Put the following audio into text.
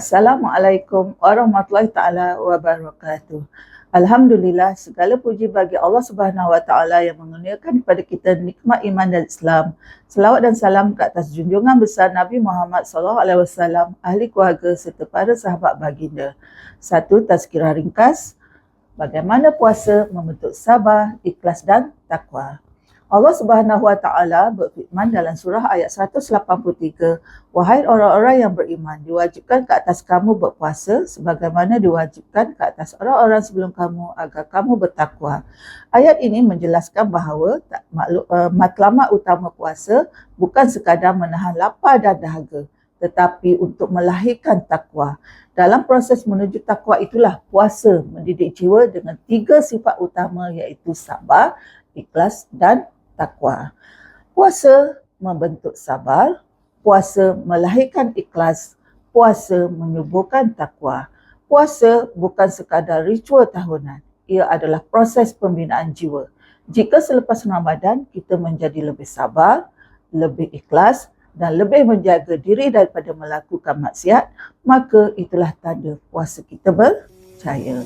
Assalamualaikum warahmatullahi taala wabarakatuh. Alhamdulillah, segala puji bagi Allah Subhanahu wa taala yang mengurniakan kepada kita nikmat iman dan Islam. Selawat dan salam ke atas junjungan besar Nabi Muhammad SAW, ahli keluarga serta para sahabat baginda. Satu tazkirah ringkas, bagaimana puasa membentuk sabar, ikhlas dan takwa. Allah Subhanahu wa taala berfirman dalam surah ayat 183, wahai orang-orang yang beriman, diwajibkan ke atas kamu berpuasa sebagaimana diwajibkan ke atas orang-orang sebelum kamu agar kamu bertakwa. Ayat ini menjelaskan bahawa matlamat utama puasa bukan sekadar menahan lapar dan dahaga, tetapi untuk melahirkan takwa. Dalam proses menuju takwa itulah puasa mendidik jiwa dengan 3 sifat utama, iaitu sabar, ikhlas dan takwa. Puasa membentuk sabar, puasa melahirkan ikhlas, puasa menyuburkan takwa. Puasa bukan sekadar ritual tahunan, ia adalah proses pembinaan jiwa. Jika selepas Ramadan kita menjadi lebih sabar, lebih ikhlas dan lebih menjaga diri daripada melakukan maksiat, maka itulah tanda puasa kita berjaya.